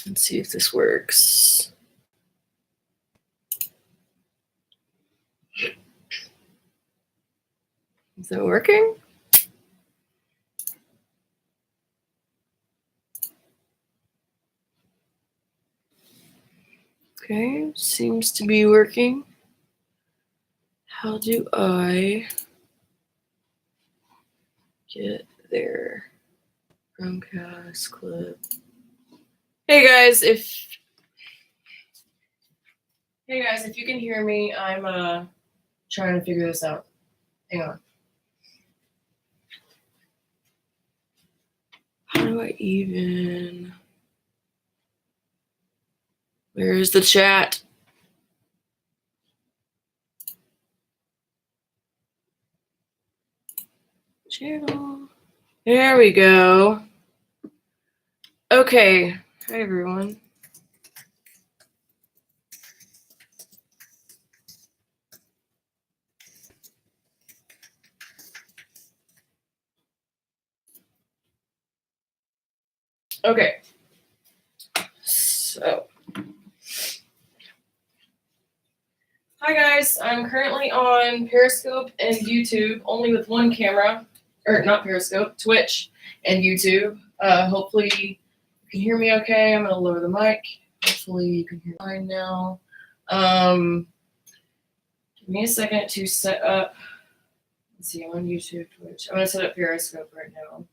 Let's see if this works. Is it working? Okay, seems to be working. How do I get there? Chromecast clip. Hey guys, if you can hear me, I'm trying to figure this out. Hang on. How do I even? Where's the chat? Channel. There we go. Okay. Hi everyone. Okay. So. Hi guys, I'm currently on Periscope and YouTube, only with one camera, or not Periscope, Twitch and YouTube. Hopefully you can hear me okay. I'm gonna lower the mic. Hopefully you can hear me fine now. Give me a second to set up. Let's see, I'm on YouTube, Twitch. I'm gonna set up Periscope right now.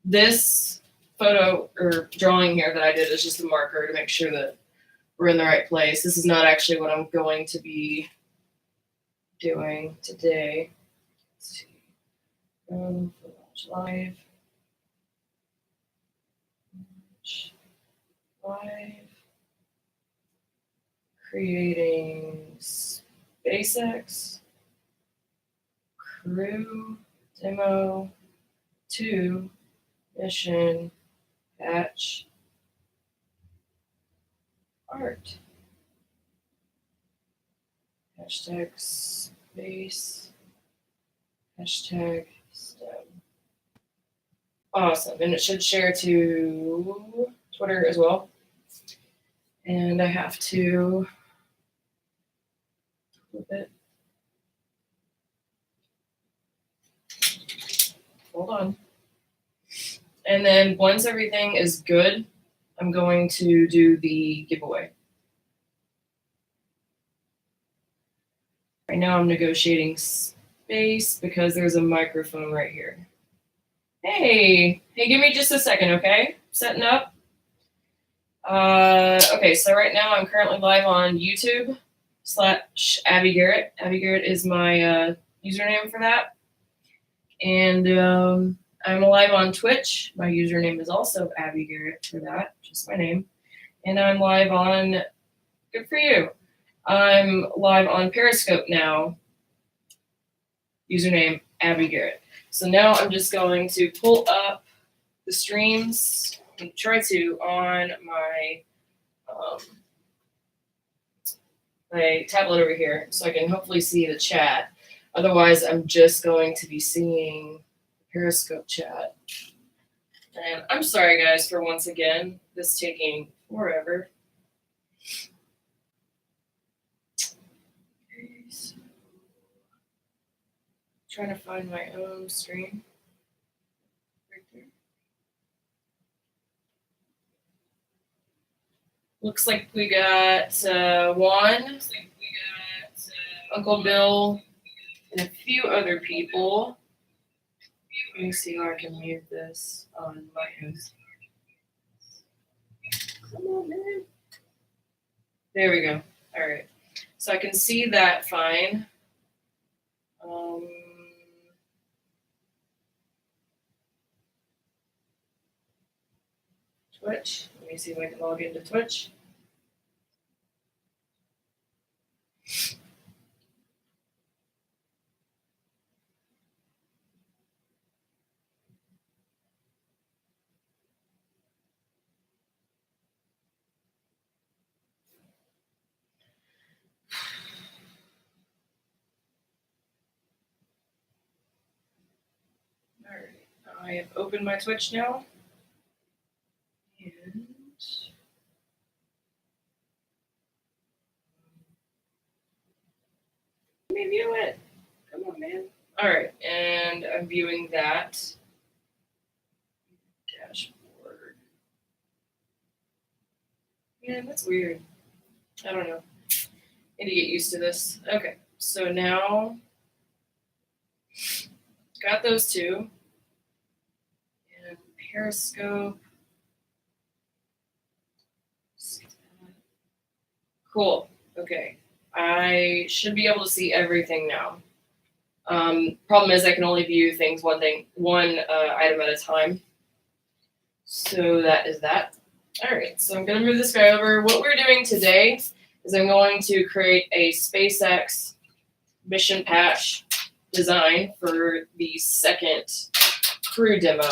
This photo or drawing here that I did is just a marker to make sure that we're in the right place. This is not actually what I'm going to be doing today. Let's see. Live. Creating SpaceX Crew Demo-2 mission patch art. Hashtag space. Hashtag STEM. Awesome. And it should share to Twitter as well. And I have to flip it. Hold on. And then once everything is good, I'm going to do the giveaway. Right now I'm negotiating space because there's a microphone right here. Hey, give me just a second, okay? Setting up. Okay, so right now I'm currently live on YouTube / Abby Garrett. Abby Garrett is my username for that. And I'm live on Twitch. My username is also Abby Garrett for that, just my name. And I'm live on, good for you. I'm live on Periscope now. Username Abby Garrett. So now I'm just going to pull up the streams and try to on my my tablet over here so I can hopefully see the chat. Otherwise, I'm just going to be seeing Periscope chat. And I'm sorry, guys, for once again this taking forever. Okay, so trying to find my own stream. Right there. Looks like we got Juan, Uncle Bill, and a few other people. Let me see how I can mute this on my end. Come on, man. There we go. All right. So I can see that fine. Twitch. Let me see if I can log into Twitch. All right. I have opened my Twitch now. me view it. Come on, man. All right, and I'm viewing that dashboard. Man, that's weird. I don't know. Need to get used to this. Okay, so now got those two. And Periscope. Cool. Okay. I should be able to see everything now. Problem is I can only view things one item at a time. So that is that. All right, so I'm gonna move this guy over. What we're doing today is I'm going to create a SpaceX mission patch design for the second crew demo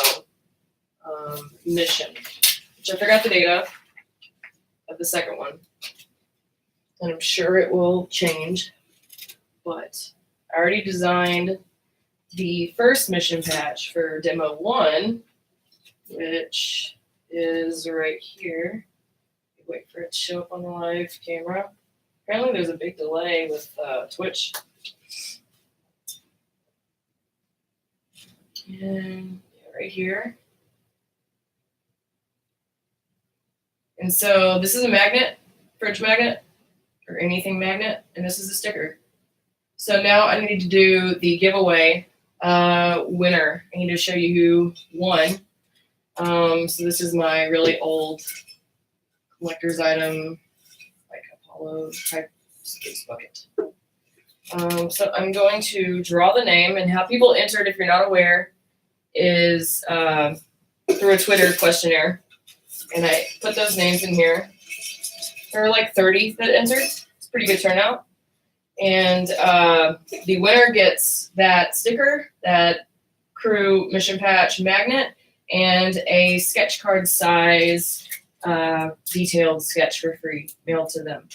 mission, which I forgot the date of the second one. And I'm sure it will change, but I already designed the first mission patch for Demo 1, which is right here. Wait for it to show up on the live camera. Apparently there's a big delay with Twitch. And right here. And so this is a magnet, fridge magnet, or anything magnet, and this is a sticker. So now I need to do the giveaway winner. I need to show you who won. So this is my really old collector's item, like Apollo type space bucket. So I'm going to draw the name, and how people entered, if you're not aware, is through a Twitter questionnaire. And I put those names in here. There were like 30 that entered. It's a pretty good turnout. And the winner gets that sticker, that crew mission patch magnet, and a sketch card size detailed sketch for free mailed to them.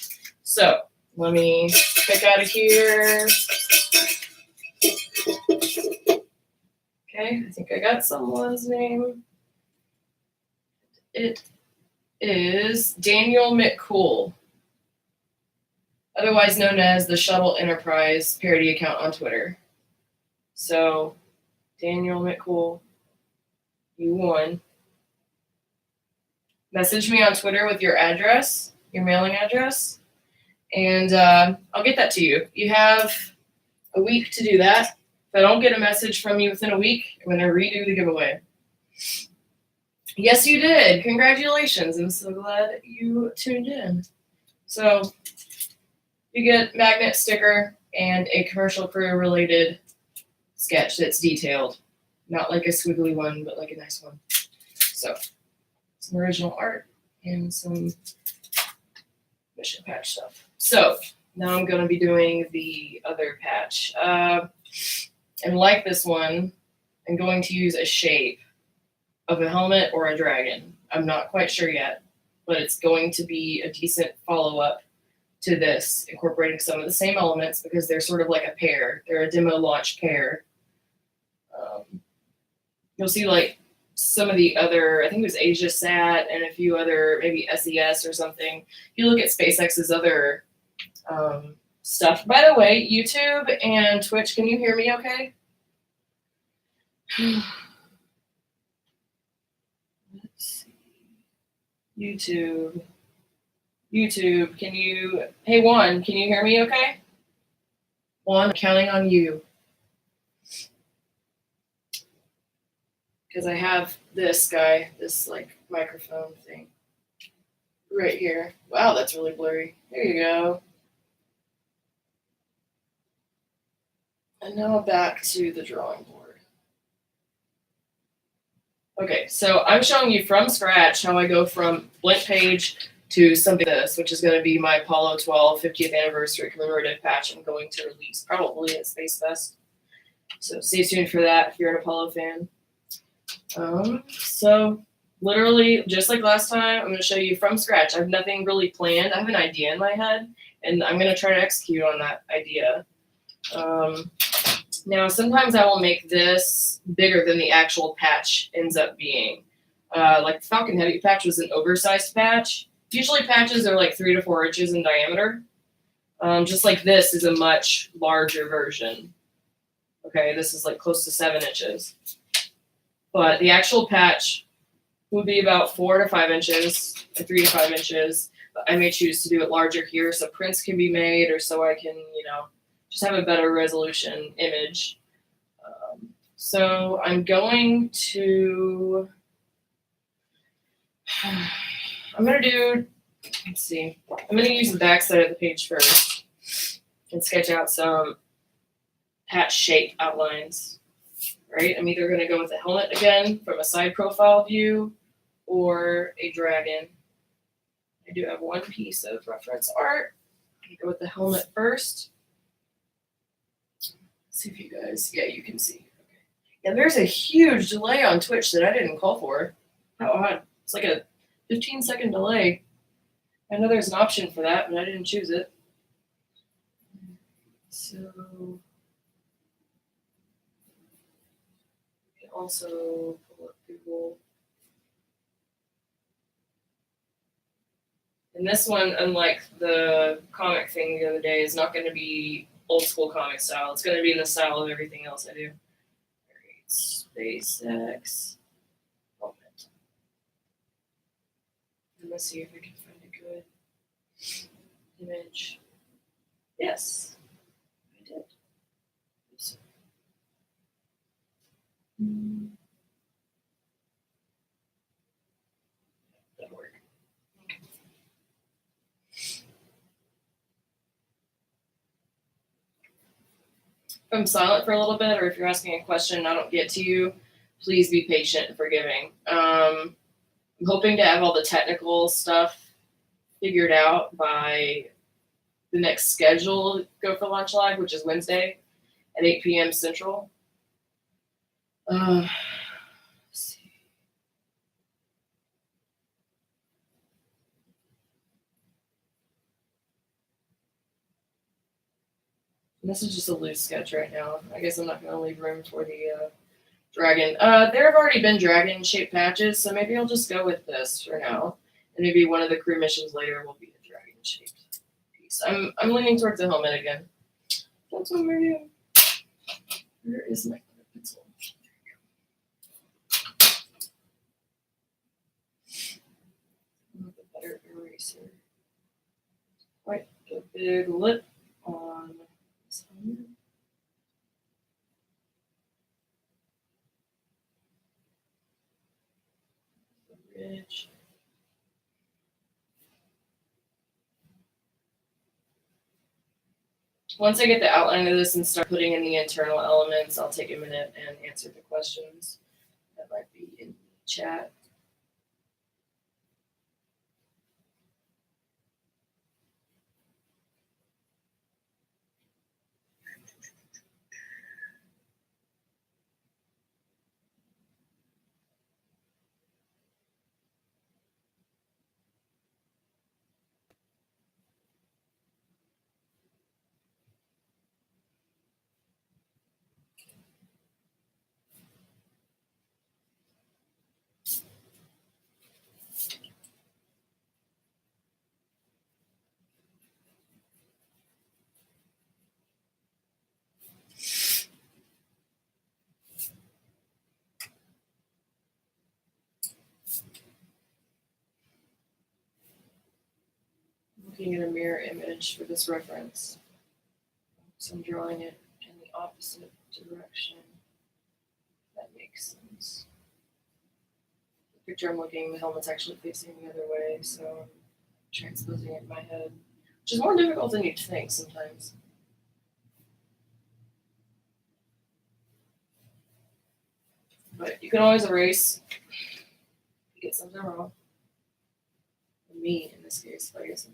So let me pick out of here. Okay, I think I got someone's name. It is Daniel McCool, otherwise known as the Shuttle Enterprise parody account on Twitter. So, Daniel McCool, you won. Message me on Twitter with your address, your mailing address, and I'll get that to you. You have a week to do that. If I don't get a message from you within a week, I'm going to redo the giveaway. Yes, you did. Congratulations. I'm so glad you tuned in. So you get magnet, sticker, and a commercial crew related sketch that's detailed. Not like a squiggly one, but like a nice one. So some original art and some mission patch stuff. So now I'm going to be doing the other patch. And like this one, I'm going to use a shape of a helmet or a dragon. I'm not quite sure yet, but it's going to be a decent follow-up to this, incorporating some of the same elements because they're sort of like a pair. They're a demo launch pair. You'll see like some of the other, I think it was AsiaSat and a few other, maybe SES or something. If you look at SpaceX's other stuff. By the way, YouTube and Twitch, can you hear me okay? Let's see. YouTube, can you, hey Juan, can you hear me okay? Juan, I'm counting on you. Because I have this guy, this like microphone thing right here. Wow, that's really blurry. There you go. And now back to the drawing board. Okay, so I'm showing you from scratch how I go from blank page to something like this, which is going to be my Apollo 12 50th anniversary commemorative patch I'm going to release probably at Space Fest. So stay tuned for that if you're an Apollo fan. So literally just like last time, I'm going to show you from scratch. I have nothing really planned. I have an idea in my head and I'm going to try to execute on that idea. Now sometimes I will make this bigger than the actual patch ends up being. Like the Falcon Heavy patch was an oversized patch. Usually patches are like 3 to 4 inches in diameter. Just like this is a much larger version. Okay, this is like close to 7 inches. But the actual patch would be about 4 to 5 inches, or 3 to 5 inches. But I may choose to do it larger here so prints can be made, or so I can, just have a better resolution image. So I'm going to, I'm going to do, let's see, I'm going to use the back side of the page first and sketch out some patch shape outlines, right? I'm either going to go with the helmet again from a side profile view or a dragon. I do have one piece of reference art. I'm going to go with the helmet first. Let's see if you guys, yeah, you can see. Okay. Yeah, there's a huge delay on Twitch that I didn't call for. How odd. It's like a 15-second delay. I know there's an option for that, but I didn't choose it. So you can also pull up Google. And this one, unlike the comic thing the other day, is not going to be old school comic style. It's going to be in the style of everything else I do. All right, SpaceX. And let's see if I can find a good image. Yes, I did. Oops. That'll work. Okay. If I'm silent for a little bit, or if you're asking a question and I don't get to you, please be patient and forgiving. I'm hoping to have all the technical stuff figured out by the next schedule Go for Lunch Live, which is Wednesday at 8 p.m. Central. Let's see. And this is just a loose sketch right now. I guess I'm not going to leave room for the dragon. There have already been dragon-shaped patches, so maybe I'll just go with this for now. And maybe one of the crew missions later will be a dragon-shaped piece. I'm leaning towards the helmet again. That's what we're doing. Where is my pencil? With a better eraser. Quite a big lip on this helmet. The ridge. Once I get the outline of this and start putting in the internal elements, I'll take a minute and answer the questions that might be in the chat. Looking at a mirror image for this reference. So I'm drawing it in the opposite direction. That makes sense. The picture I'm looking, the helmet's actually facing the other way, so I'm transposing it in my head, which is more difficult than you'd think sometimes. But you can always erase if you get something wrong. Me, in this case, I guess.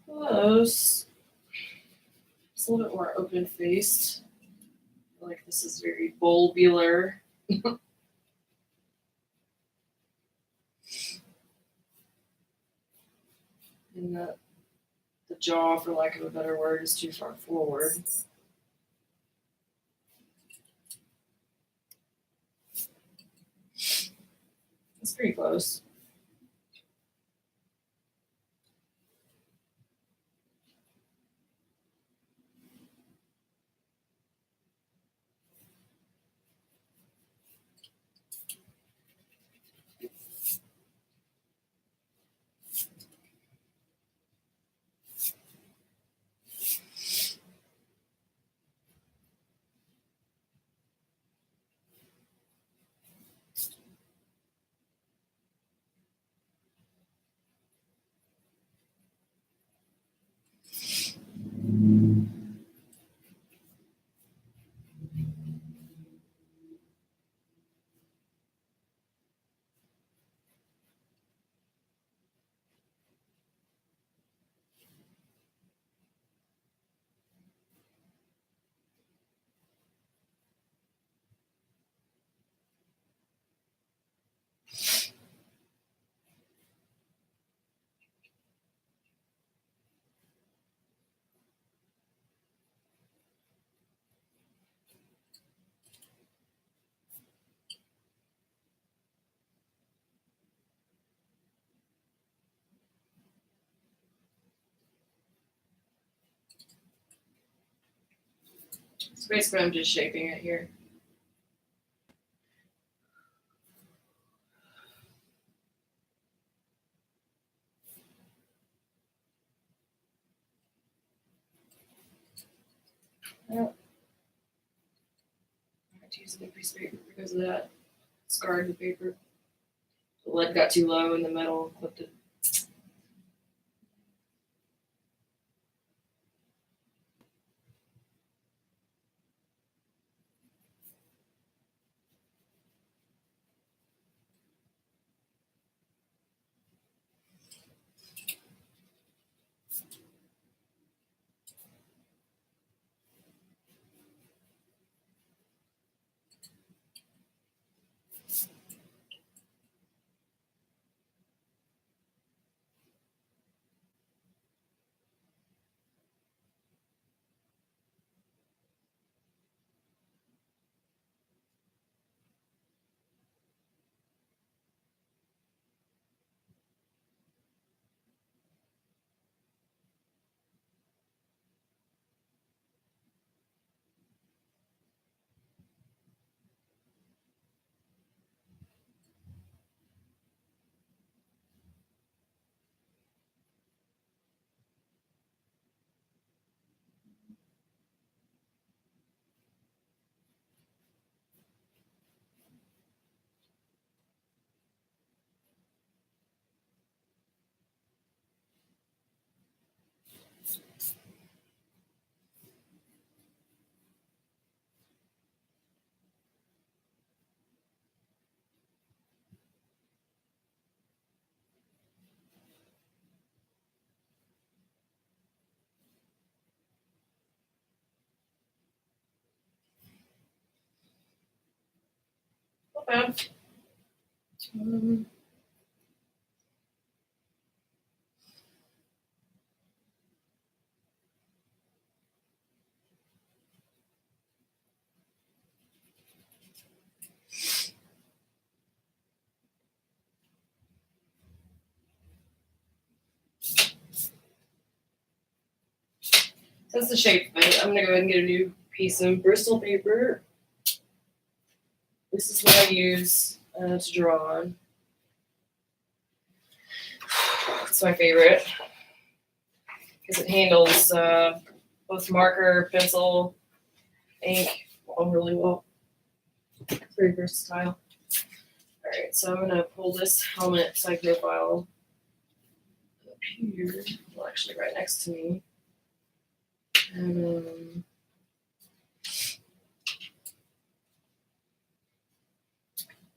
Close. It's a little bit more open faced. I feel like this is very bulbular. And the jaw, for lack of a better word, is too far forward. It's pretty close. So basically, I'm just shaping it here. Yep. I had to use a big piece of paper because of that. Scarred the paper. The lead got too low in the metal, clipped it. Not bad. That's the shape of it. I'm gonna go ahead and get a new piece of Bristol paper. This is what I use to draw on. It's my favorite because it handles both marker, pencil, ink really well. It's very versatile. All right, so I'm gonna pull this helmet side profile up here. Well, actually, right next to me. And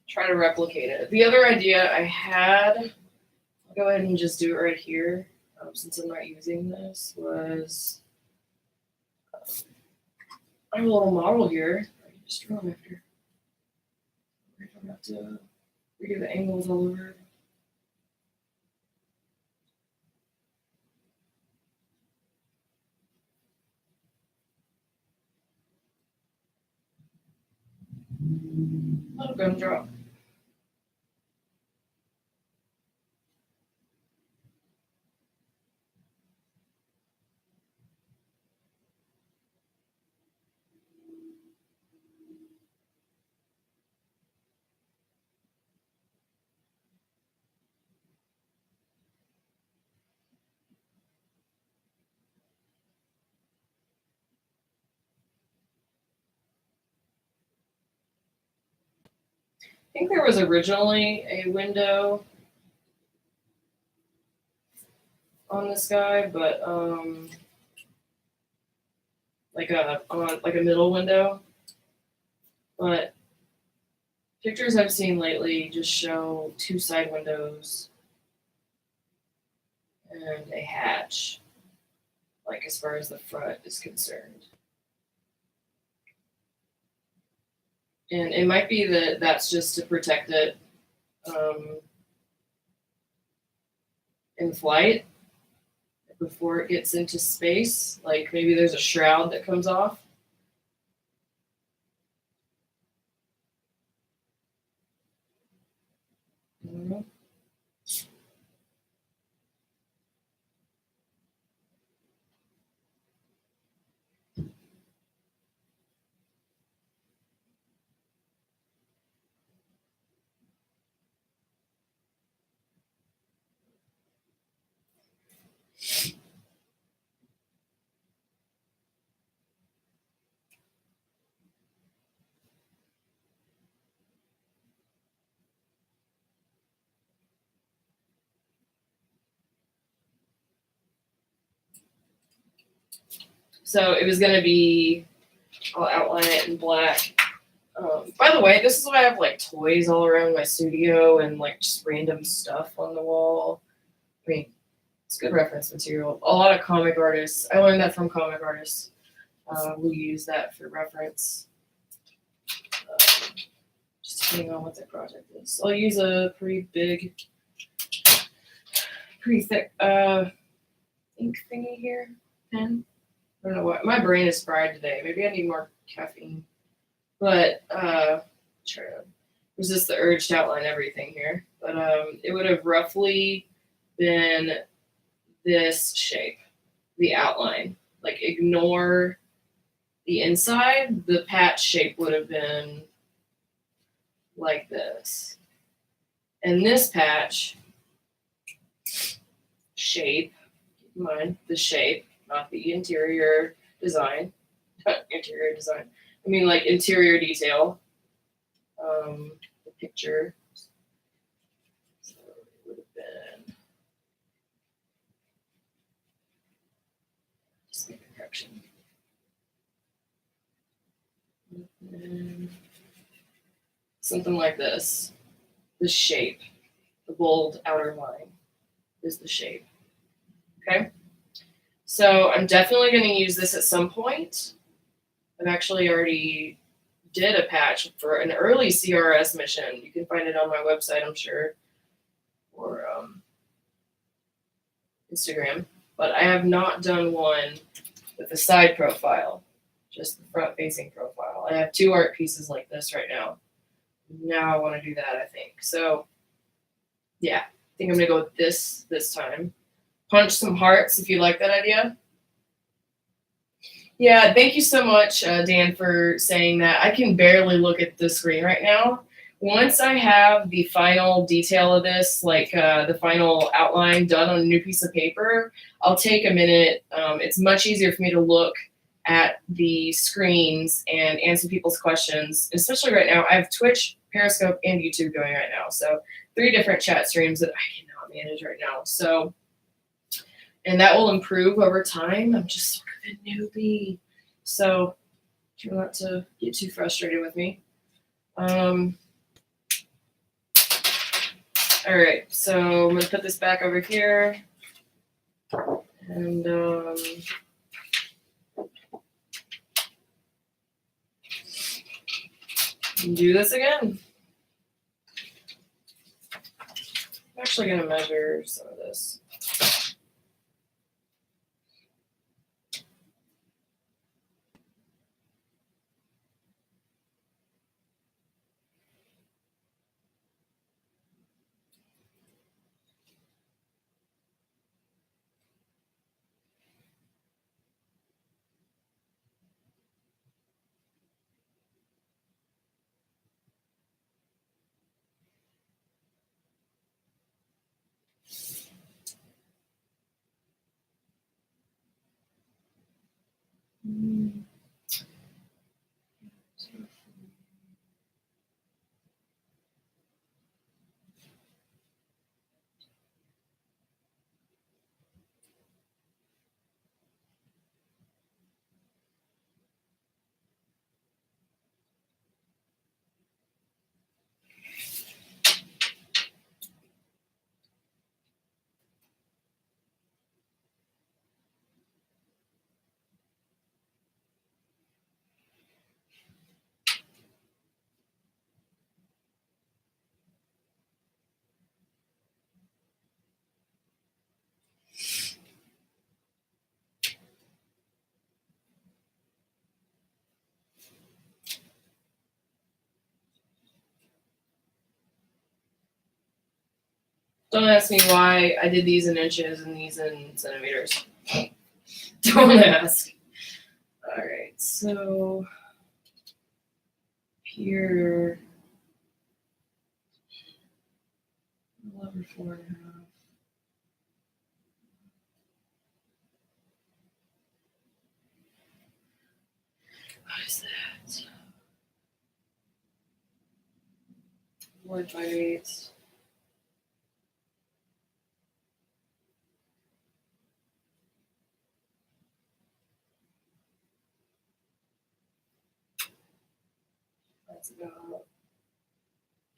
try to replicate it. The other idea I had, I'll go ahead and just do it right here. since I'm not using this, was I have a little model here. I can just draw after. I don't have to redo the angles all over. Little gumdrop. I think there was originally a window on this guy, but like a middle window. But pictures I've seen lately just show 2 side windows and a hatch, like as far as the front is concerned. And it might be that that's just to protect it in flight before it gets into space. Like maybe there's a shroud that comes off. I don't know. So it was going to be, I'll outline it in black. By the way, this is why I have like toys all around my studio and like just random stuff on the wall. I mean, it's good reference material. A lot of comic artists, I learned that from comic artists who use that for reference. Just depending on what the project is. I'll use a pretty big, pretty thick ink thingy here, pen. I don't know what, my brain is fried today. Maybe I need more caffeine. But try to resist the urge to outline everything here. But it would have roughly been this shape, the outline. Like ignore the inside. The patch shape would have been like this. And this patch shape, keep in mind the shape, not the interior design. Interior design. I mean, like interior detail. The picture. So it would have been. Just make a correction. Something like this. The shape. The bold outer line is the shape. Okay? So I'm definitely going to use this at some point. I've actually already did a patch for an early CRS mission. You can find it on my website, I'm sure, or Instagram. But I have not done one with the side profile, just the front-facing profile. I have 2 art pieces like this right now. Now I want to do that, I think. So, yeah, I think I'm going to go with this time. Punch some hearts if you like that idea. Yeah, thank you so much, Dan, for saying that. I can barely look at the screen right now. Once I have the final detail of this, like the final outline done on a new piece of paper, I'll take a minute. It's much easier for me to look at the screens and answer people's questions, especially right now. I have Twitch, Periscope, and YouTube going right now. So 3 different chat streams that I cannot manage right now. So, and that will improve over time. I'm just sort of a newbie. So try not to get too frustrated with me. All right, so I'm gonna put this back over here. And do this again. I'm actually going to measure some of this. Don't ask me why I did these in inches and these in centimeters. Don't ask. All right, so here, 11, 4.5. What is that? Word by 8. That's about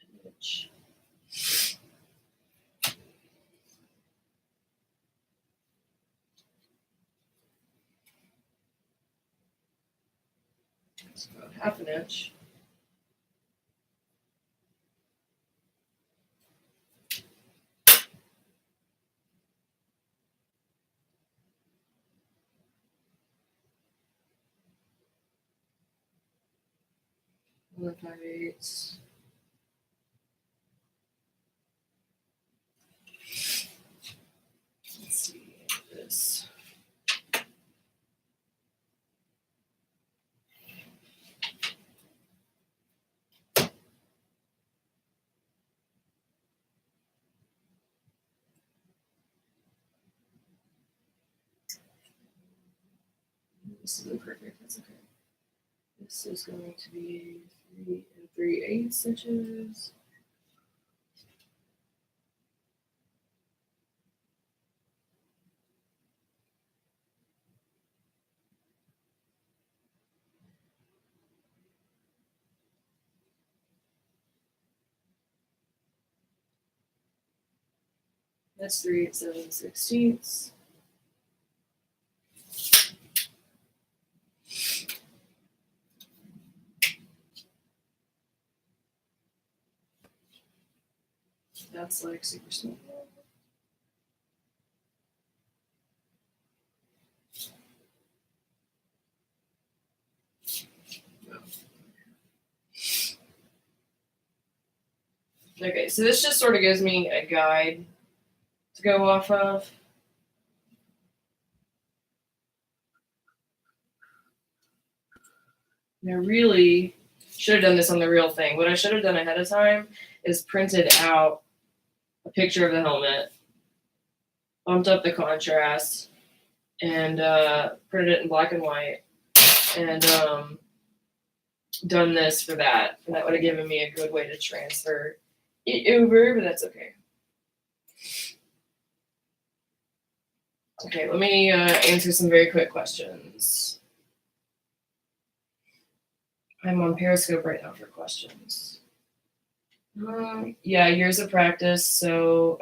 an inch. It's about half an inch. Word by 8. Let's see this. This isn't perfect. That's okay. This is going to be 3 3/8 inches. That's 3 7/16. That's like super small. Okay, so this just sort of gives me a guide to go off of. And I really should have done this on the real thing. What I should have done ahead of time is printed out a picture of the helmet, bumped up the contrast, and printed it in black and white, and done this for that. And that would have given me a good way to transfer it over, but that's okay. Okay, let me answer some very quick questions. I'm on Periscope right now for questions. Yeah, years of practice. So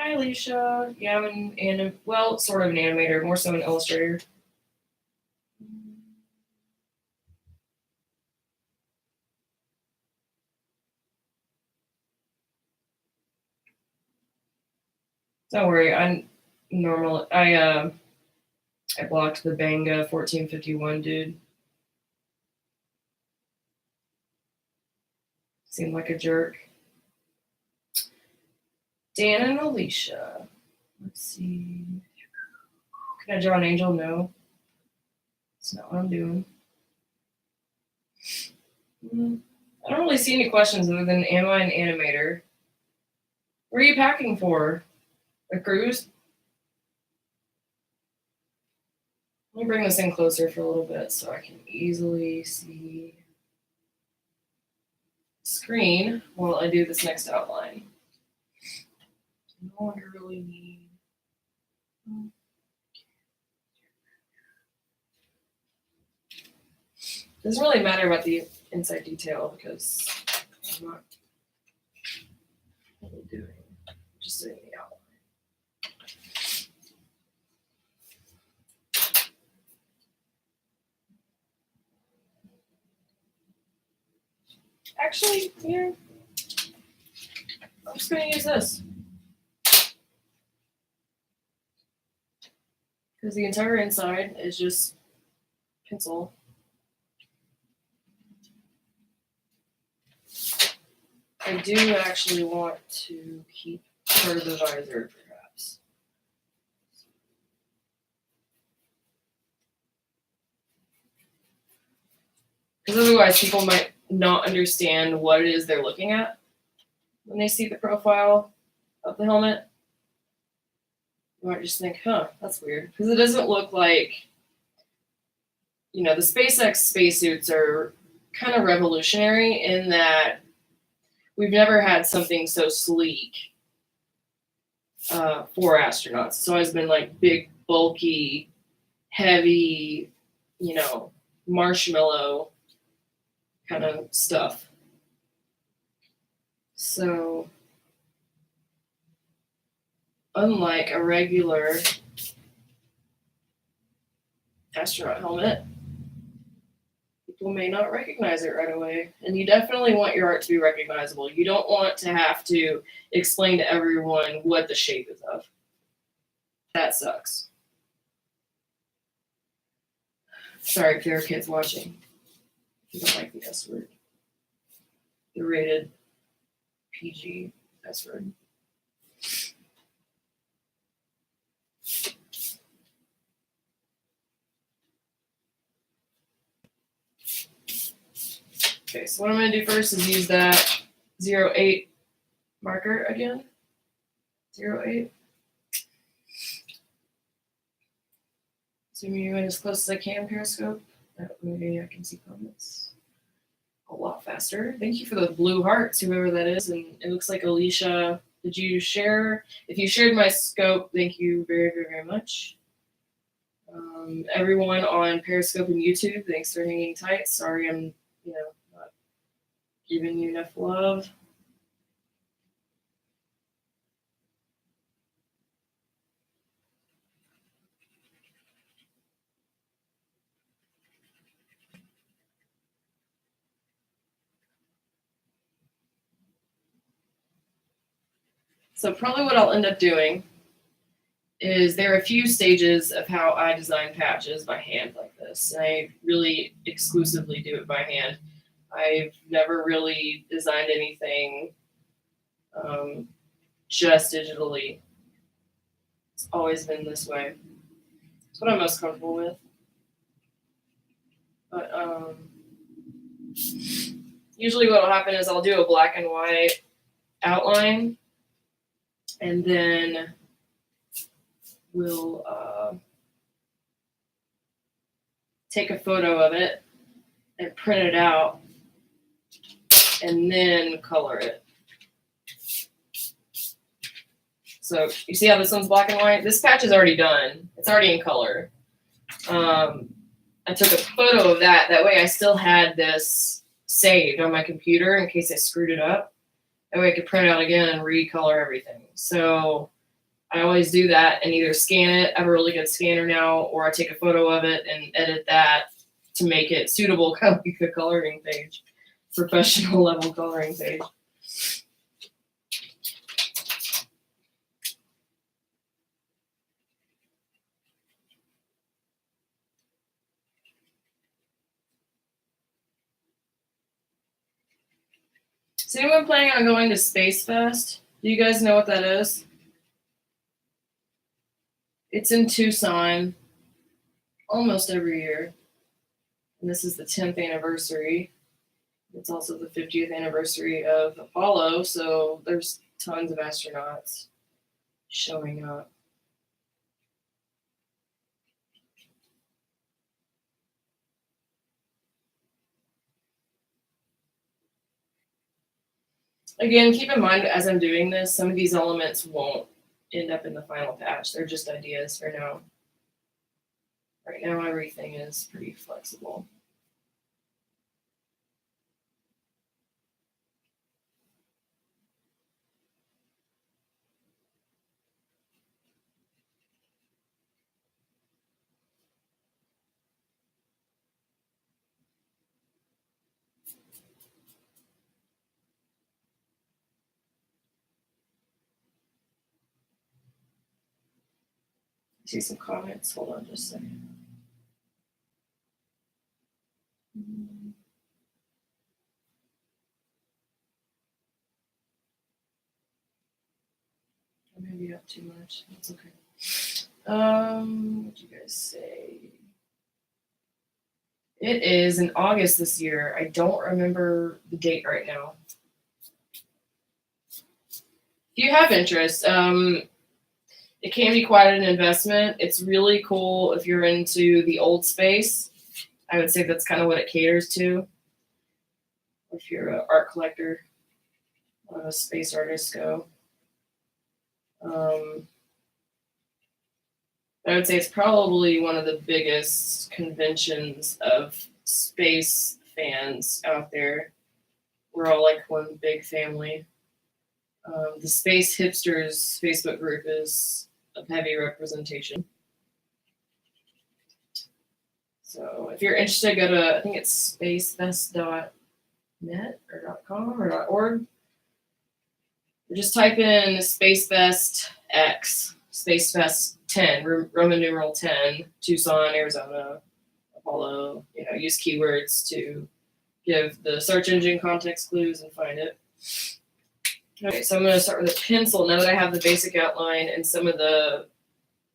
Hi, Alicia. Yeah, I'm well, sort of an animator, more so an illustrator. Don't worry, I blocked the Banga 1451 dude. Seemed like a jerk. Dan and Alicia. Let's see. Can I draw an angel? No. That's not what I'm doing. I don't really see any questions other than, am I an animator? Where are you packing for? A cruise? Let me bring this in closer for a little bit so I can easily see the screen while I do this next outline. No longer really need. Doesn't really matter about the inside detail because I'm not really doing, just doing the outline. Actually, here, I'm just going to use this. Because the entire inside is just pencil. I do actually want to keep part of the visor, perhaps. Because otherwise people might not understand what it is they're looking at when they see the profile of the helmet. You might just think, huh, that's weird. Because it doesn't look like, the SpaceX spacesuits are kind of revolutionary in that we've never had something so sleek for astronauts. It's always been like big, bulky, heavy, marshmallow kind of stuff. So, unlike a regular astronaut helmet, people may not recognize it right away. And you definitely want your art to be recognizable. You don't want to have to explain to everyone what the shape is of. That sucks. Sorry if there are kids watching. If you don't like the S word. The rated PG S word. Okay, so what I'm going to do first is use that 08 marker again. 08. Zooming you in as close as I can, Periscope. That way I can see comments a lot faster. Thank you for the blue hearts, whoever that is. And it looks like Alicia, did you share? If you shared my scope, thank you very, very, very much. Everyone on Periscope and YouTube, thanks for hanging tight. Sorry I'm, not giving you enough love. So probably what I'll end up doing is there are a few stages of how I design patches by hand like this. And I really exclusively do it by hand. I've never really designed anything just digitally. It's always been this way. It's what I'm most comfortable with. But usually what will happen is I'll do a black and white outline, and then we'll take a photo of it and print it out and then color it. So you see how this one's black and white? This patch is already done. It's already in color. I took a photo of that. That way I still had this saved on my computer in case I screwed it up. That way I could print it out again and recolor everything. So I always do that and either scan it. I have a really good scanner now, or I take a photo of it and edit that to make it suitable, kind of like a coloring page, professional level coloring page. Is anyone planning on going to Space Fest? Do you guys know what that is? It's in Tucson almost every year. And this is the 10th anniversary. It's also the 50th anniversary of Apollo, so there's tons of astronauts showing up. Again, keep in mind as I'm doing this, some of these elements won't end up in the final patch. They're just ideas for now. Right now, everything is pretty flexible. I see some comments. Hold on just a second. Maybe up too much. That's okay. What'd you guys say? It is in August this year. I don't remember the date right now. If you have interest, it can be quite an investment. It's really cool if you're into the old space. I would say that's kind of what it caters to. If you're an art collector, a lot of space artists go. I would say it's probably one of the biggest conventions of space fans out there. We're all like one big family. The Space Hipsters Facebook group is of heavy representation. So if you're interested, go to, I think it's spacefest.net or .com or .org. Or just type in SpaceFest X, SpaceFest 10, Roman numeral 10, Tucson, Arizona, Apollo. Use keywords to give the search engine context clues and find it. Okay, so I'm going to start with a pencil now that I have the basic outline and some of the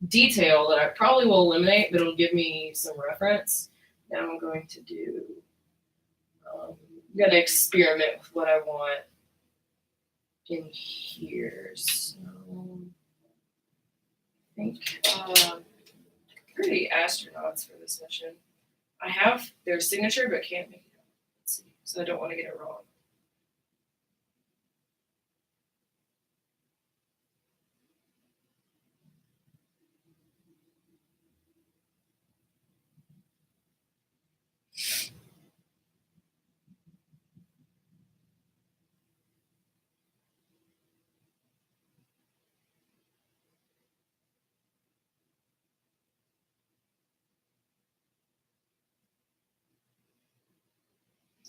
detail that I probably will eliminate, but it'll give me some reference. Now I'm going to do, I'm going to experiment with what I want in here. So I think pretty astronauts for this mission. I have their signature, but can't make it out. Let's see, so I don't want to get it wrong.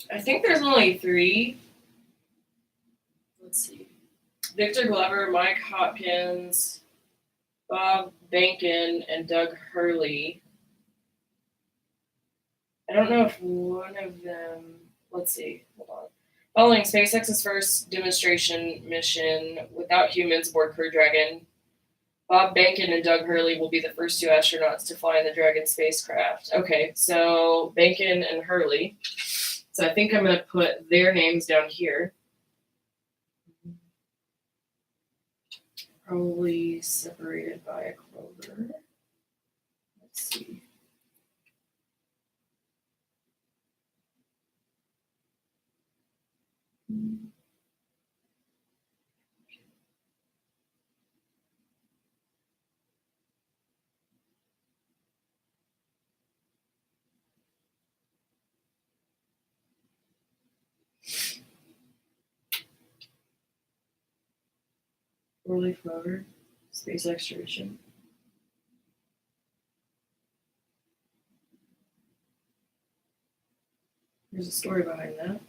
I think there's only 3. Let's see. Victor Glover, Mike Hopkins, Bob Bankin, and Doug Hurley. I don't know if one of them, let's see, hold on. Following SpaceX's first demonstration mission without humans aboard Crew Dragon, Bob Bankin and Doug Hurley will be the first 2 astronauts to fly in the Dragon spacecraft. Okay, so Bankin and Hurley. So I think I'm going to put their names down here. Probably separated by a clover. Let's see. Four-leaf clover. SpaceX tradition. There's a story behind that.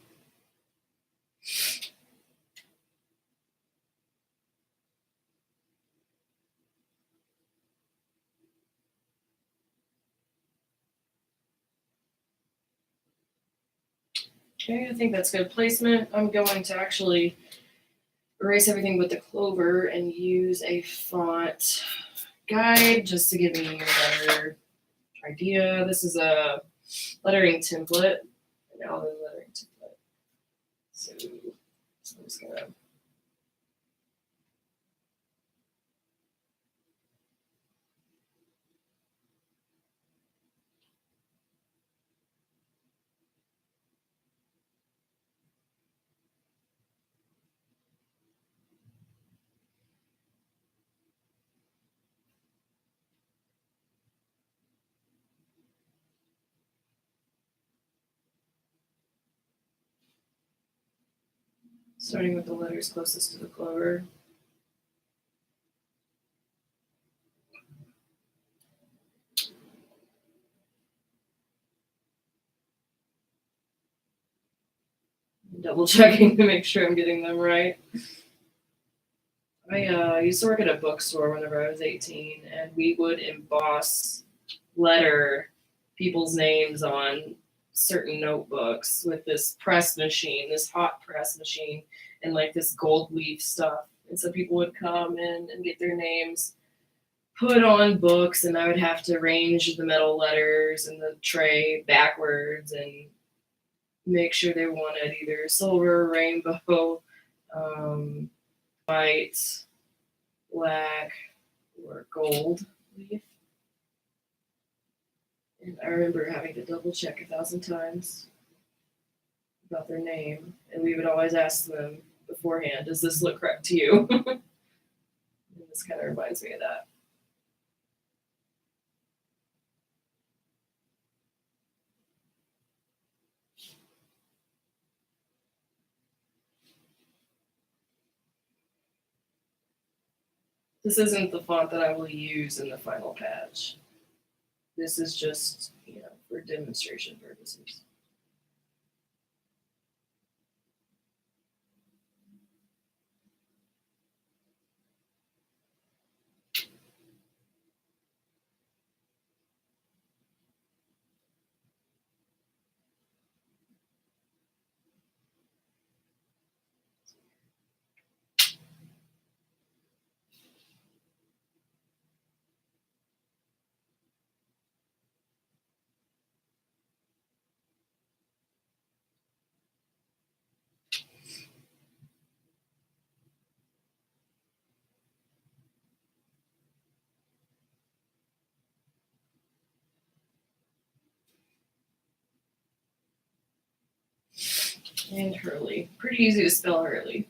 Okay, I think that's good placement. I'm going to actually erase everything but the clover and use a font guide just to give me a better idea. This is a lettering template. Now the lettering template. So I'm just gonna starting with the letters closest to the clover. Double checking to make sure I'm getting them right. I used to work at a bookstore whenever I was 18, and we would emboss letter people's names on certain notebooks with this press machine, this hot press machine, and like this gold leaf stuff. And so people would come in and get their names put on books, and I would have to arrange the metal letters in the tray backwards and make sure they wanted either silver, rainbow, white, black, or gold leaf. And I remember having to double check 1,000 times about their name, and we would always ask them beforehand, does this look correct to you? And this kind of reminds me of that. This isn't the font that I will use in the final patch. This is just, for demonstration purposes. And Hurley. Pretty easy to spell Hurley.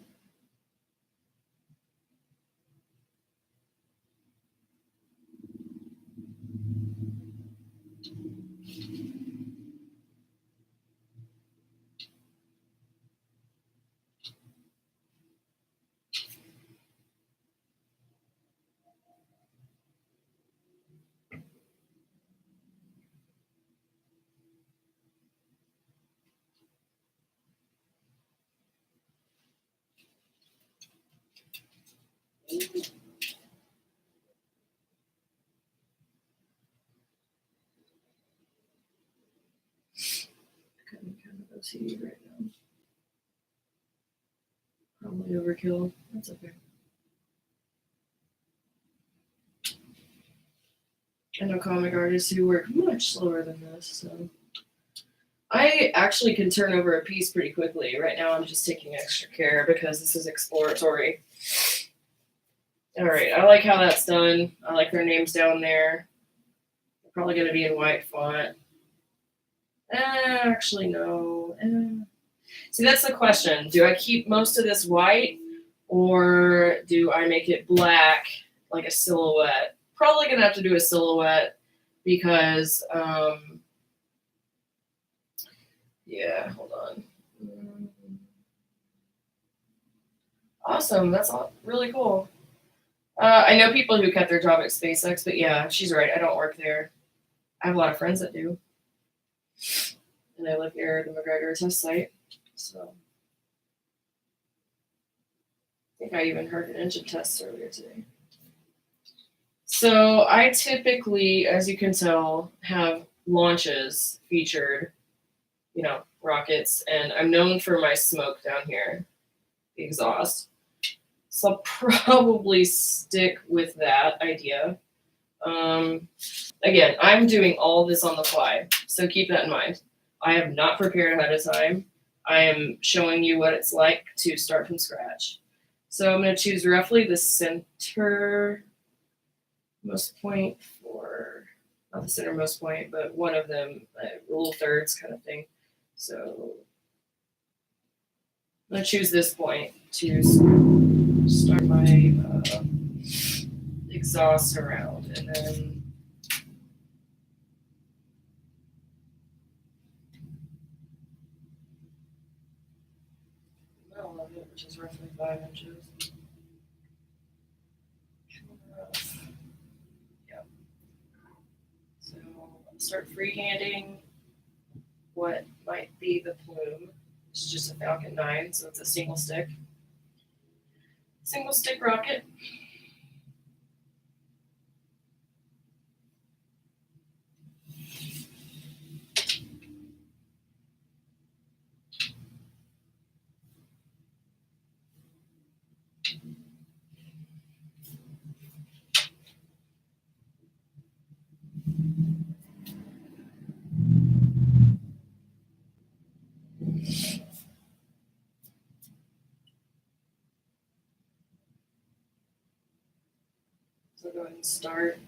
Kind of OCD right now. Probably overkill. That's okay. I know comic artists who work much slower than this, so I actually can turn over a piece pretty quickly. Right now I'm just taking extra care because this is exploratory. Alright, I like how that's done. I like their names down there. They're probably going to be in white font. Actually, no. See, that's the question. Do I keep most of this white, or do I make it black, like a silhouette? Probably going to have to do a silhouette because, yeah, hold on. Awesome. That's all really cool. I know people who kept their job at SpaceX, but yeah, she's right. I don't work there. I have a lot of friends that do, and I live near the McGregor test site. So I think I even heard an engine test earlier today. So I typically, as you can tell, have launches featured, rockets, and I'm known for my smoke down here, the exhaust. So I'll probably stick with that idea. Again, I'm doing all this on the fly, so keep that in mind. I have not prepared ahead of time. I am showing you what it's like to start from scratch. So I'm going to choose roughly the center most point for, not the centermost point, but one of them, rule of thirds kind of thing. So I'm going to choose this point to start my exhaust around, and then middle of it, which is roughly 5 inches. Yeah. So I'll start freehanding what might be the plume. It's just a Falcon 9, so it's a single stick rocket. So go ahead and start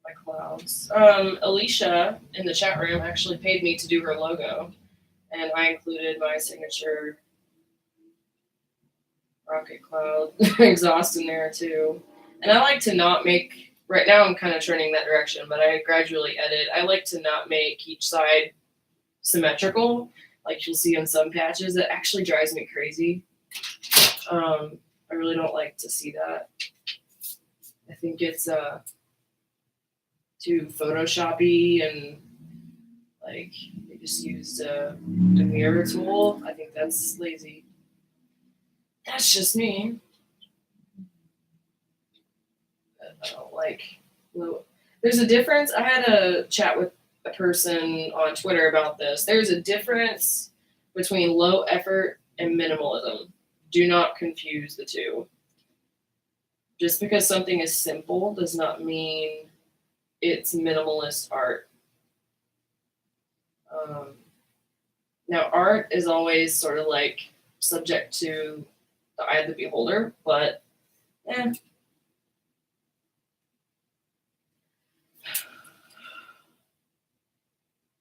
my clouds. Alicia in the chat room actually paid me to do her logo, and I included my signature rocket cloud exhaust in there too. And I like to not make, right now I'm kind of turning that direction, but I gradually edit. I like to not make each side symmetrical, like you'll see on some patches. It actually drives me crazy. I really don't like to see that. I think it's too photoshoppy, and like they just used a mirror tool. I think that's lazy. That's just me. I don't like low. There's a difference. I had a chat with a person on Twitter about this. There's a difference between low effort and minimalism. Do not confuse the two. Just because something is simple does not mean it's minimalist art. Now, art is always sort of like subject to the eye of the beholder, but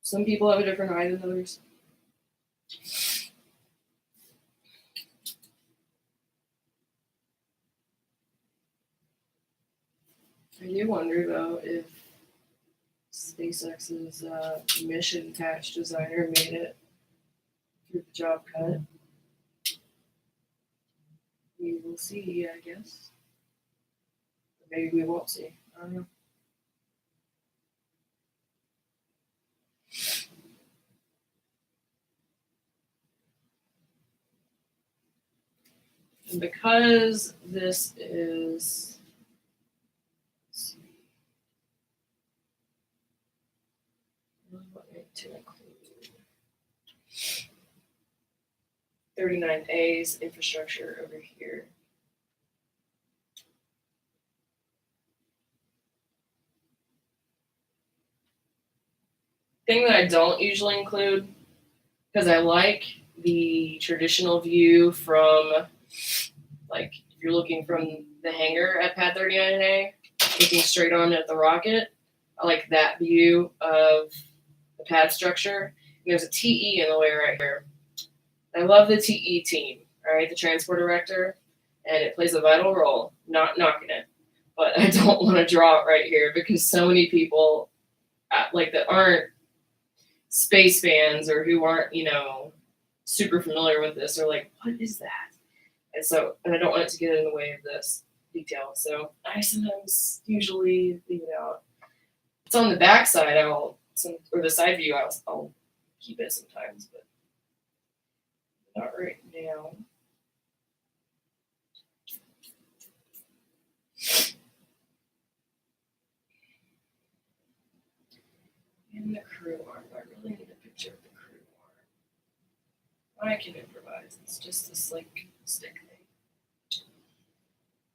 some people have a different eye than others. I do wonder, though, if SpaceX's mission patch designer made it through the job cut. We will see, I guess. Maybe we won't see. I don't know. And because this is, let's see, what to include 39A's infrastructure over here. Thing that I don't usually include, because I like the traditional view from, like, if you're looking from the hangar at Pad 39A, looking straight on at the rocket, I like that view of the pad structure. And there's a TE in the way right here. I love the TE team, all right, the transport director, and it plays a vital role, not knocking it. But I don't want to draw it right here because so many people that aren't space fans or who aren't, super familiar with this are like, what is that? And I don't want it to get in the way of this. detail. So I sometimes usually leave it out. It's on the back side, or the side view, I'll keep it sometimes, but not right now. And the crew arm. I really need a picture of the crew arm. I can improvise. It's just this like stick thing.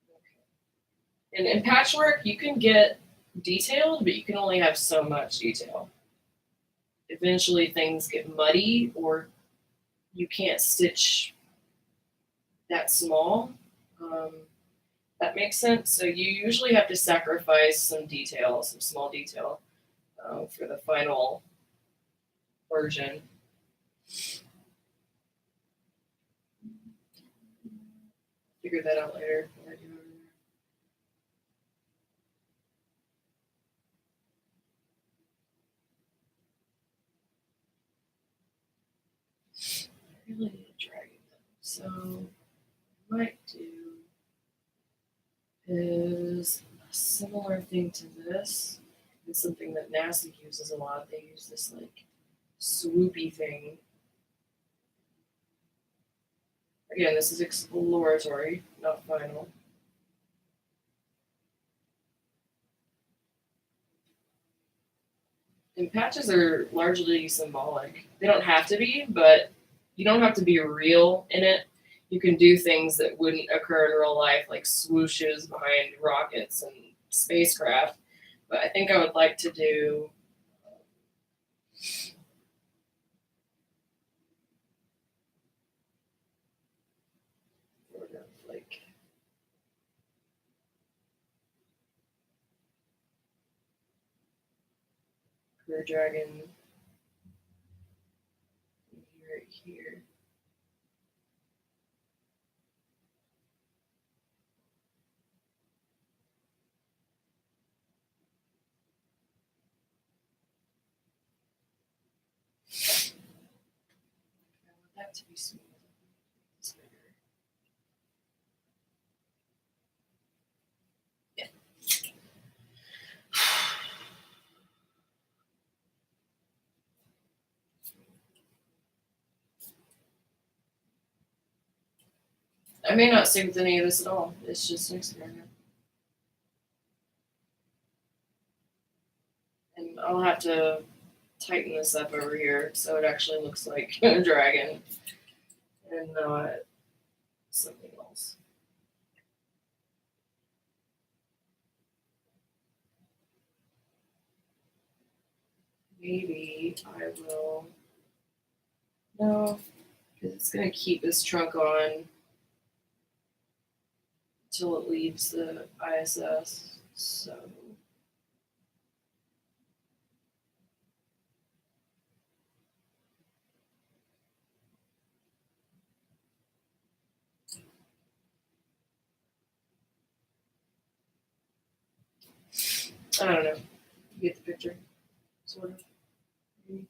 Okay. And in patchwork, you can get detailed, but you can only have so much detail. Eventually, things get muddy, or you can't stitch that small. That makes sense. So you usually have to sacrifice some detail, some small detail, for the final version. Figure that out later. I really need to drag it though. So what I might do is a similar thing to this. It's something that NASA uses a lot. They use this like swoopy thing. Again, this is exploratory, not final. And patches are largely symbolic. They don't have to be, but you don't have to be real in it. You can do things that wouldn't occur in real life, like swooshes behind rockets and spacecraft. But I think I would like to do sort of like Crew Dragon right here. I want that to be smooth. It's bigger. Yeah. I may not stick with any of this at all. It's just an experiment. And I'll have to tighten this up over here so it actually looks like a dragon and not something else. Maybe I will. No, because it's going to keep this trunk on until it leaves the ISS. So. I don't know. You get the picture, sort of. Maybe.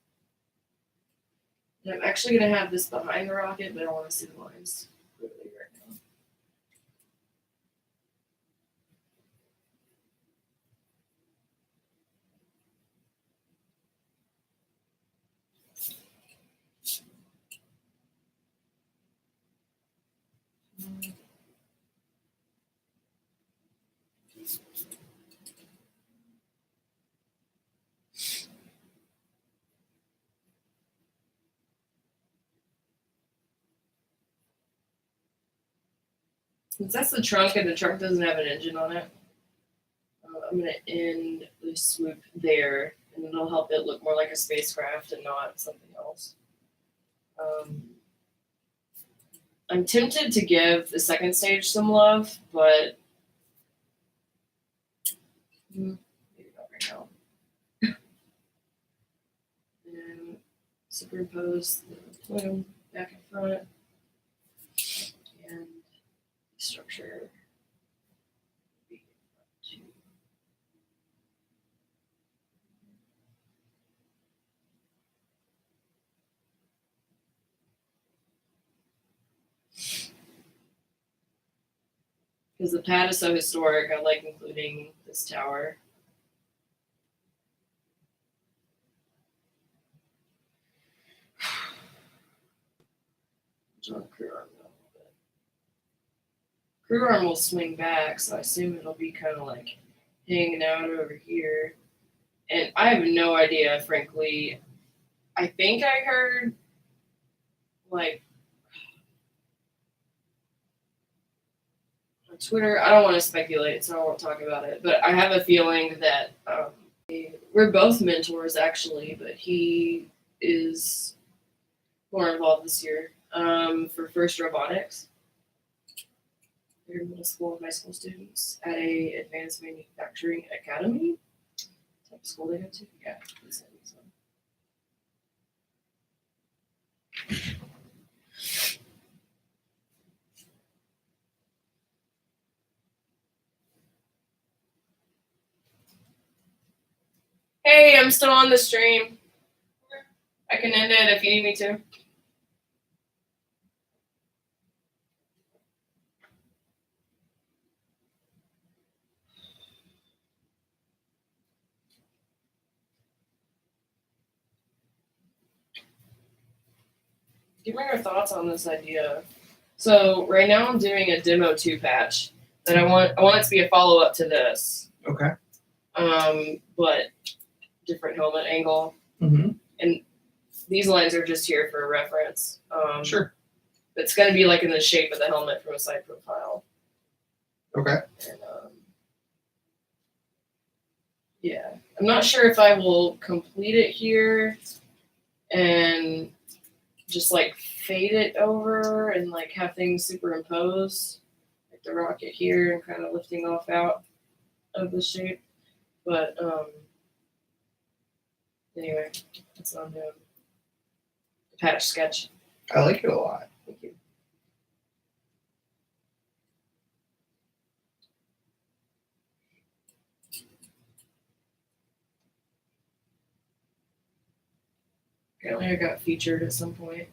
And I'm actually going to have this behind the rocket, but I don't want to see the lines clearly right now. Since that's the trunk and the trunk doesn't have an engine on it, I'm going to end the swoop there, and it'll help it look more like a spacecraft and not something else. I'm tempted to give the second stage some love, but maybe not right now. And superimpose the plume back in front and the structure. because the pad is so historic. I like including this tower. John crew arm a little bit. Crew arm will swing back, so I assume it'll be kind of like hanging out over here. And I have no idea, frankly. I think I heard like on Twitter. I don't want to speculate, so I won't talk about it. But I have a feeling that we're both mentors, actually. But he is more involved this year for First Robotics. They're middle school and high school students at a advanced manufacturing academy type of school they go to. Yeah. Hey, I'm still on the stream. I can end it if you need me to. Give me your thoughts on this idea. So right now I'm doing a Demo-2 patch that I want it to be a follow-up to this. Okay. But different helmet angle. Mm-hmm. And these lines are just here for reference. Sure. It's going to be like in the shape of the helmet from a side profile. Okay. And, yeah. I'm not sure if I will complete it here and just like fade it over and like have things superimposed, like the rocket here and kind of lifting off out of the shape. But anyway, that's what I'm doing. Patch sketch. I like it a lot. Thank you. Apparently I got featured at some point.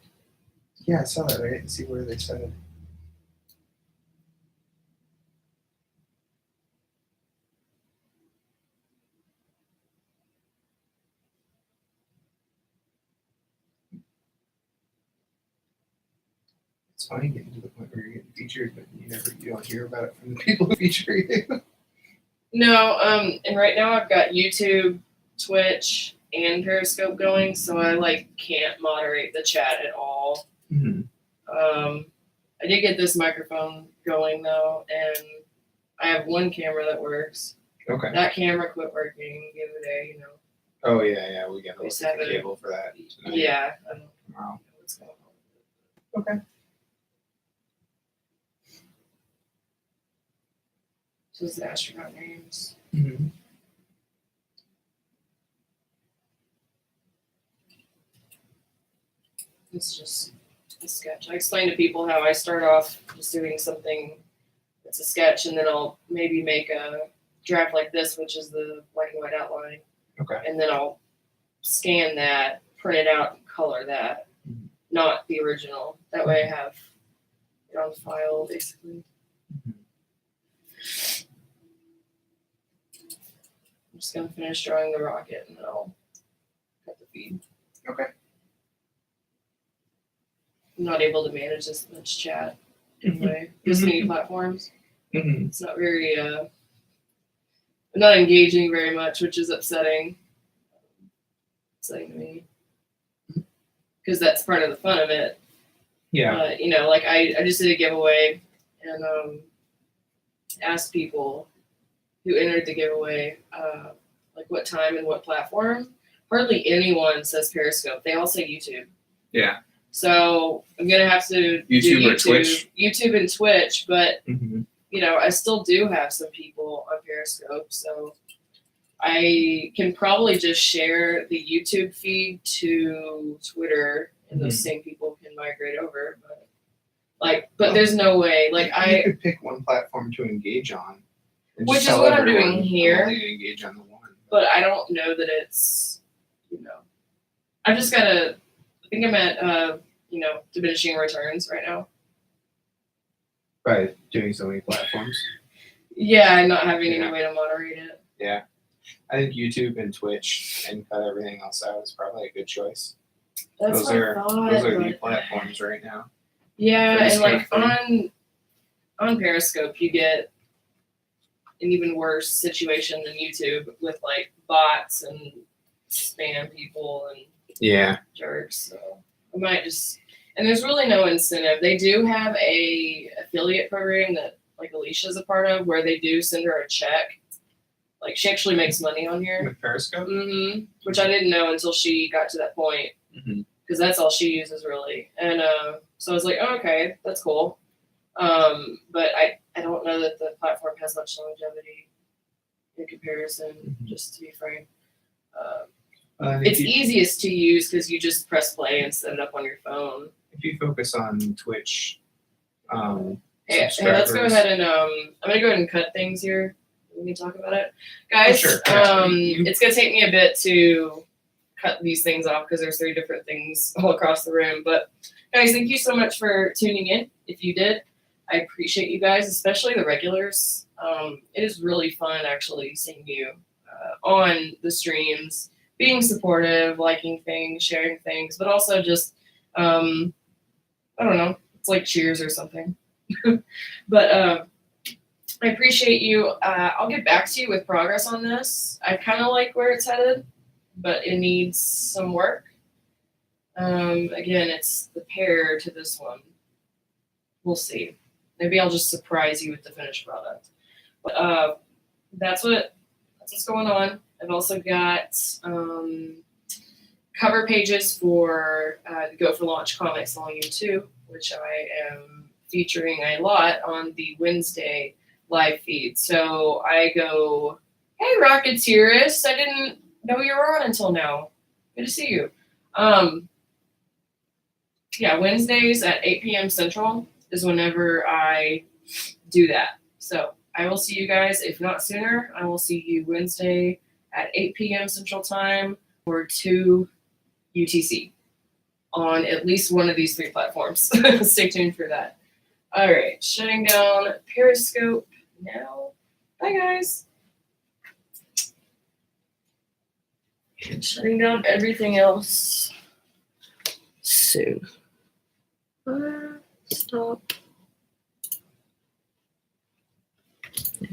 Yeah, I saw that. I didn't see where they said it. It's funny getting to the point where you're getting featured, but you don't hear about it from the people who feature you. No, and right now I've got YouTube, Twitch, and Periscope going, so I like can't moderate the chat at all. Mm-hmm. I did get this microphone going though, and I have one camera that works. Okay. That camera quit working the other day, you know. Oh yeah, we got We a just have cable for that. Yeah, I don't know Wow. what's going on. Okay. So it's the astronaut names. Mm-hmm. It's just a sketch. I explain to people how I start off just doing something that's a sketch, and then I'll maybe make a draft like this, which is the black and white outline. Okay. And then I'll scan that, print it out, and color that, not the original. That way I have it on file, basically. I'm just going to finish drawing the rocket, and then I'll cut the feed. Okay. I'm not able to manage this much chat anyway. This many platforms. Mm-hmm. It's not very, I'm not engaging very much, which is upsetting. Upsetting to me. Because that's part of the fun of it. Yeah. You know, like I just did a giveaway and asked people who entered the giveaway, like what time and what platform. Hardly anyone says Periscope. They all say YouTube. Yeah. So I'm gonna have to YouTube do or Twitch. YouTube and Twitch, but Mm-hmm. you know, I still do have some people on Periscope, so I can probably just share the YouTube feed to Twitter, and those same people can migrate over. But there's no way. Like you could pick one platform to engage on, and Which just is tell what I'm everyone doing here. only engage on the one. but I don't know that it's, you know, I've just gotta. I think I'm at diminishing returns right now. by doing so many platforms. Yeah, and not having Yeah. any way to moderate it. Yeah. I think YouTube and Twitch and cut everything else out is probably a good choice. That's Those what I are thought. those are the but- platforms right now. Yeah, for this and like kind of on Periscope, you get an even worse situation than YouTube with like bots and spam people and Yeah. jerks. So I might just, and there's really no incentive. They do have a affiliate program that like Alicia's a part of, where they do send her a check. Like she actually makes money on here. With Periscope. Which I didn't know until she got to that point, because that's all she uses really. And so I was like, oh, okay, that's cool. But I don't know that the platform has much longevity in comparison, just to be frank. It's easiest to use because you just press play and set it up on your phone. If you focus on Twitch, Hey, let's go ahead and I'm gonna go ahead and cut things here. We can talk about it, guys. sure. Yeah. It's gonna take me a bit to cut these things off because there's 3 different things all across the room. But guys, thank you so much for tuning in. If you did, I appreciate you guys, especially the regulars. It is really fun actually seeing you on the streams, being supportive, liking things, sharing things, but also just I don't know, it's like cheers or something. But I appreciate you. I'll get back to you with progress on this. I kind of like where it's headed, but it needs some work. Again, it's the pair to this one. We'll see. Maybe I'll just surprise you with the finished product. But that's what's going on. I've also got cover pages for the Go for Launch Comics Volume 2, which I am featuring a lot on the Wednesday live feed. So I go, hey, Rocketeerist, I didn't know you were on until now. Good to see you. Yeah, Wednesdays at 8 p.m. Central is whenever I do that. So I will see you guys. If not sooner, I will see you Wednesday at 8 p.m. Central Time or 2 UTC on at least one of these 3 platforms. Stay tuned for that. All right, shutting down Periscope now. Bye, guys. And shutting down everything else soon. Stop.